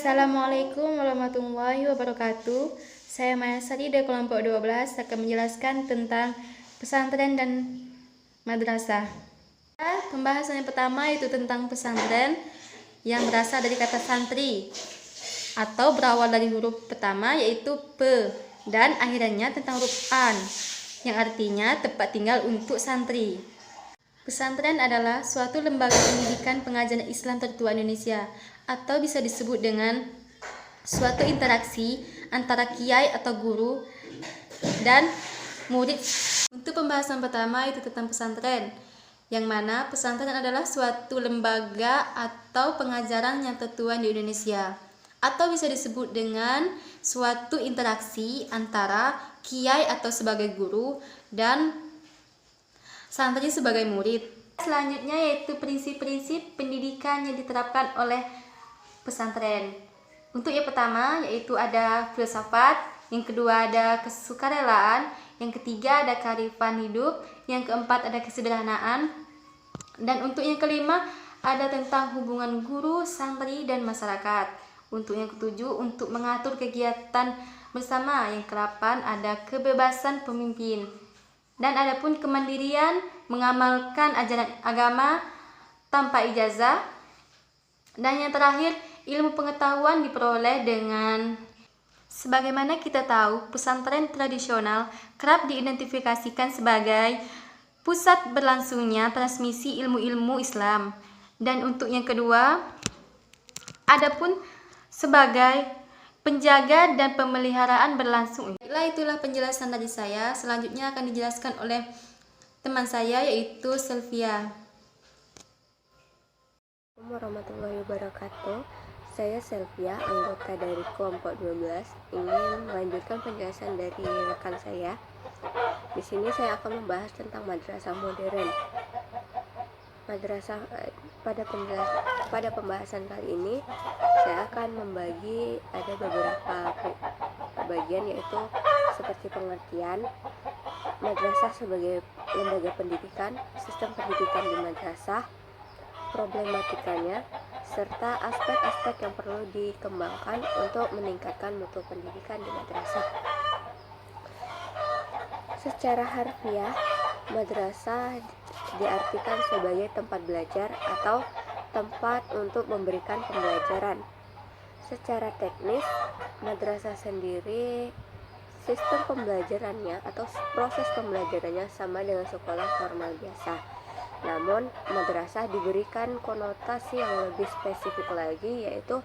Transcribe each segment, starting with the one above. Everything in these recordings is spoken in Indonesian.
Assalamualaikum warahmatullahi wabarakatuh. Saya Maya Sari dari kelompok 12 akan menjelaskan tentang pesantren dan madrasah. Pembahasan yang pertama yaitu tentang pesantren yang berasal dari kata santri atau berawal dari huruf pertama yaitu P dan akhirannya tentang huruf An yang artinya tempat tinggal untuk santri. Pesantren adalah suatu lembaga pendidikan pengajaran Islam tertua Indonesia atau bisa disebut dengan suatu interaksi antara kiai atau guru dan murid. Untuk pembahasan pertama itu tentang pesantren, yang mana pesantren adalah suatu lembaga atau pengajaran yang tertua di Indonesia atau bisa disebut dengan suatu interaksi antara kiai atau sebagai guru dan santri sebagai murid. Selanjutnya yaitu prinsip-prinsip pendidikan yang diterapkan oleh pesantren. Untuk yang pertama yaitu ada filsafat, yang kedua ada kesukarelaan, yang ketiga ada kearifan hidup, yang keempat ada kesederhanaan, dan untuk yang kelima ada tentang hubungan guru, santri, dan masyarakat. Untuk yang ketujuh untuk mengatur kegiatan bersama, yang kedelapan ada kebebasan pemimpin. Dan adapun kemandirian mengamalkan ajaran agama tanpa ijazah. Dan yang terakhir, ilmu pengetahuan diperoleh dengan sebagaimana kita tahu, pesantren tradisional kerap diidentifikasikan sebagai pusat berlangsungnya transmisi ilmu-ilmu Islam. Dan untuk yang kedua, adapun sebagai penjaga dan pemeliharaan berlangsung. Itulah penjelasan dari saya. Selanjutnya akan dijelaskan oleh teman saya yaitu Sylvia. Assalamualaikum warahmatullahi wabarakatuh. Saya Sylvia, anggota dari kelompok 12, ingin melanjutkan penjelasan dari rekan saya. Di sini saya akan membahas tentang madrasah modern. Madrasah pada pembahasan kali ini saya akan membagi ada beberapa bagian, yaitu seperti pengertian madrasah sebagai lembaga pendidikan, sistem pendidikan di madrasah, problematikanya, serta aspek-aspek yang perlu dikembangkan untuk meningkatkan mutu pendidikan di madrasah. Secara harfiah, madrasah diartikan sebagai tempat belajar atau tempat untuk memberikan pembelajaran. Secara teknis, madrasah sendiri sistem pembelajarannya atau proses pembelajarannya sama dengan sekolah formal biasa. Namun, madrasah diberikan konotasi yang lebih spesifik lagi, yaitu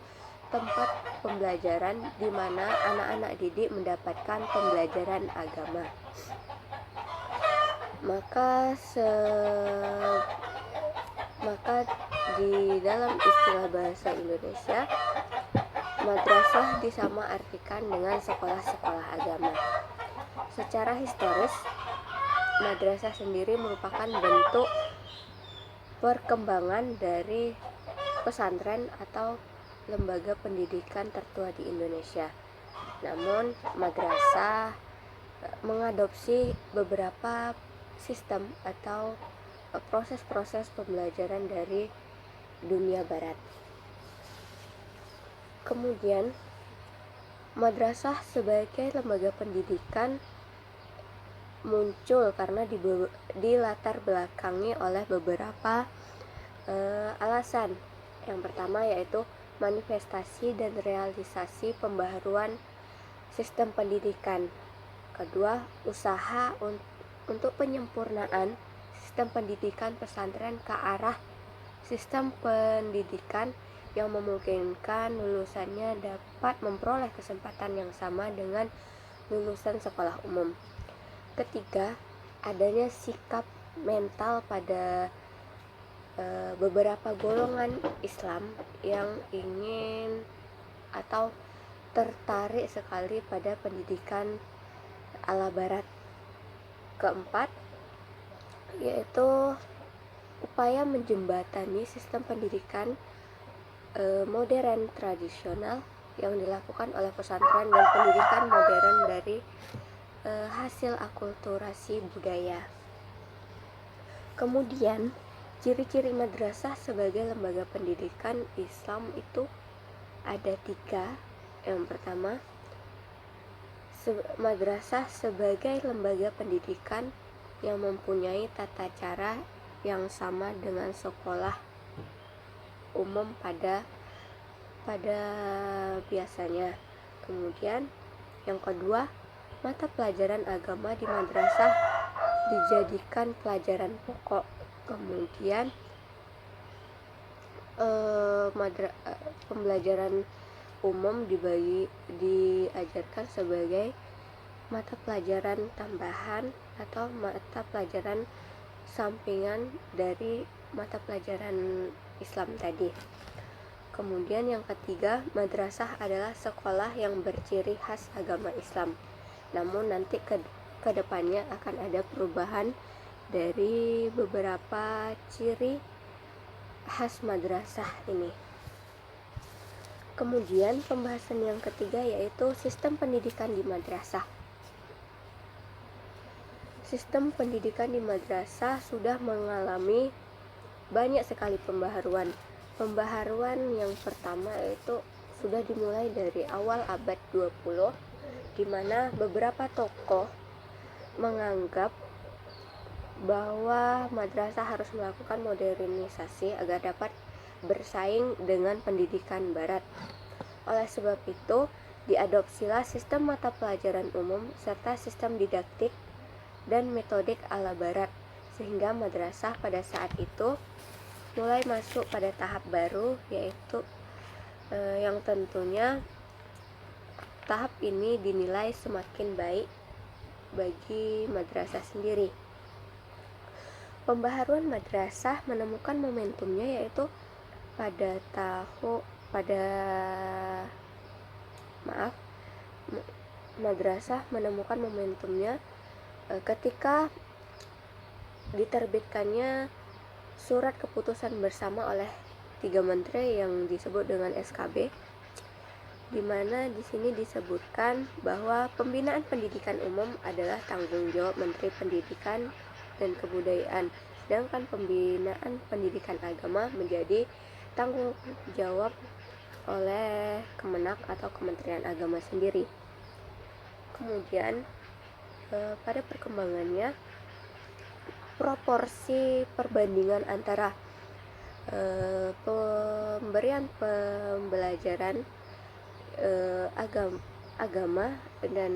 tempat pembelajaran di mana anak-anak didik mendapatkan pembelajaran agama. Maka di dalam istilah bahasa Indonesia, madrasah disamaartikan dengan sekolah-sekolah agama. Secara historis, madrasah sendiri merupakan bentuk perkembangan dari pesantren atau lembaga pendidikan tertua di Indonesia. Namun, madrasah mengadopsi beberapa sistem atau proses-proses pembelajaran dari dunia barat. Kemudian, madrasah sebagai lembaga pendidikan muncul karena dilatar belakangi oleh beberapa alasan. Yang pertama yaitu manifestasi dan realisasi pembaharuan sistem pendidikan. Kedua, usaha untuk penyempurnaan sistem pendidikan pesantren ke arah sistem pendidikan yang memungkinkan lulusannya dapat memperoleh kesempatan yang sama dengan lulusan sekolah umum. Ketiga, adanya sikap mental pada beberapa golongan Islam yang ingin atau tertarik sekali pada pendidikan ala barat. Keempat, yaitu upaya menjembatani sistem pendidikan modern tradisional yang dilakukan oleh pesantren dan pendidikan modern dari hasil akulturasi budaya. Kemudian, ciri-ciri madrasah sebagai lembaga pendidikan Islam itu ada 3. Yang pertama, madrasah sebagai lembaga pendidikan yang mempunyai tata cara yang sama dengan sekolah umum pada biasanya. Kemudian yang kedua, mata pelajaran agama di madrasah dijadikan pelajaran pokok. Kemudian pembelajaran umum diajarkan sebagai mata pelajaran tambahan atau mata pelajaran sampingan dari mata pelajaran Islam tadi. Kemudian yang ketiga, madrasah adalah sekolah yang berciri khas agama Islam. Namun nanti ke depannya akan ada perubahan dari beberapa ciri khas madrasah ini. Kemudian pembahasan yang ketiga yaitu sistem pendidikan di madrasah. Sistem pendidikan di madrasah sudah mengalami banyak sekali pembaharuan. Pembaharuan yang pertama itu sudah dimulai dari awal abad 20, di mana beberapa tokoh menganggap bahwa madrasah harus melakukan modernisasi agar dapat bersaing dengan pendidikan barat. Oleh sebab itu, diadopsilah sistem mata pelajaran umum serta sistem didaktik dan metodik ala barat, sehingga madrasah pada saat itu mulai masuk pada tahap baru, yaitu yang tentunya tahap ini dinilai semakin baik bagi madrasah sendiri. Pembaharuan madrasah menemukan momentumnya yaitu madrasah menemukan momentumnya ketika diterbitkannya surat keputusan bersama oleh 3 menteri yang disebut dengan SKB, di mana di sini disebutkan bahwa pembinaan pendidikan umum adalah tanggung jawab Menteri Pendidikan dan Kebudayaan, sedangkan pembinaan pendidikan agama menjadi tanggung jawab oleh Kemenak atau Kementerian Agama sendiri. Kemudian pada perkembangannya, proporsi perbandingan antara pemberian pembelajaran agama dan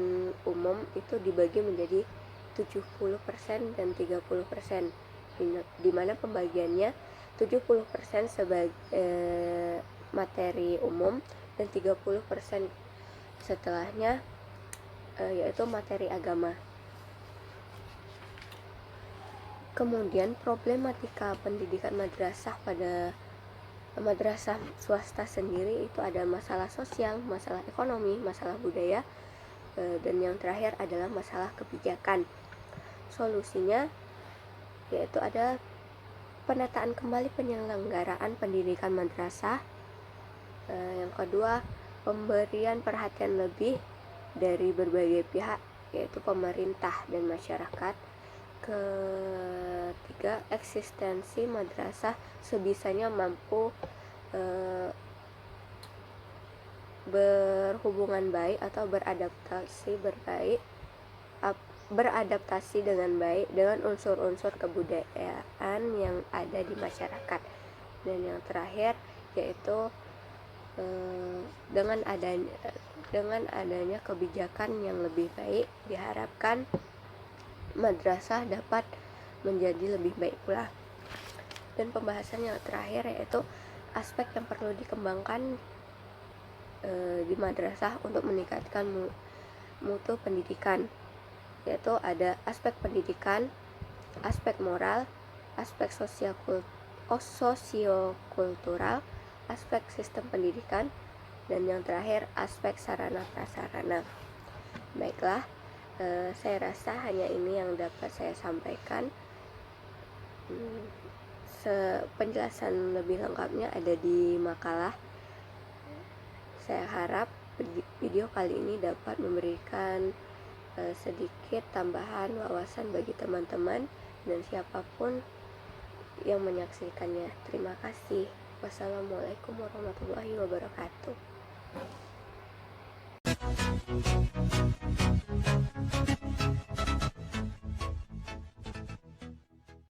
umum itu dibagi menjadi 70% dan 30%, di mana pembagiannya 70% sebagai materi umum dan 30% setelahnya yaitu materi agama. Kemudian problematika pendidikan madrasah pada madrasah swasta sendiri itu ada masalah sosial, masalah ekonomi, masalah budaya, dan yang terakhir adalah masalah kebijakan. Solusinya yaitu ada penataan kembali penyelenggaraan pendidikan madrasah. Yang kedua, pemberian perhatian lebih dari berbagai pihak yaitu pemerintah dan masyarakat. Ketiga, eksistensi madrasah sebisanya mampu berhubungan baik atau beradaptasi dengan baik dengan unsur-unsur kebudayaan yang ada di masyarakat. Dan yang terakhir yaitu dengan adanya kebijakan yang lebih baik, diharapkan madrasah dapat menjadi lebih baik pula. Dan pembahasan yang terakhir yaitu aspek yang perlu dikembangkan di madrasah untuk meningkatkan mutu pendidikan, yaitu ada aspek pendidikan, aspek moral, aspek sosiokultural, aspek sistem pendidikan, dan yang terakhir aspek sarana prasarana. Baiklah, saya rasa hanya ini yang dapat saya sampaikan. Penjelasan lebih lengkapnya ada di makalah. Saya harap video kali ini dapat memberikan sedikit tambahan wawasan bagi teman-teman dan siapapun yang menyaksikannya. Terima kasih. Wassalamualaikum warahmatullahi wabarakatuh.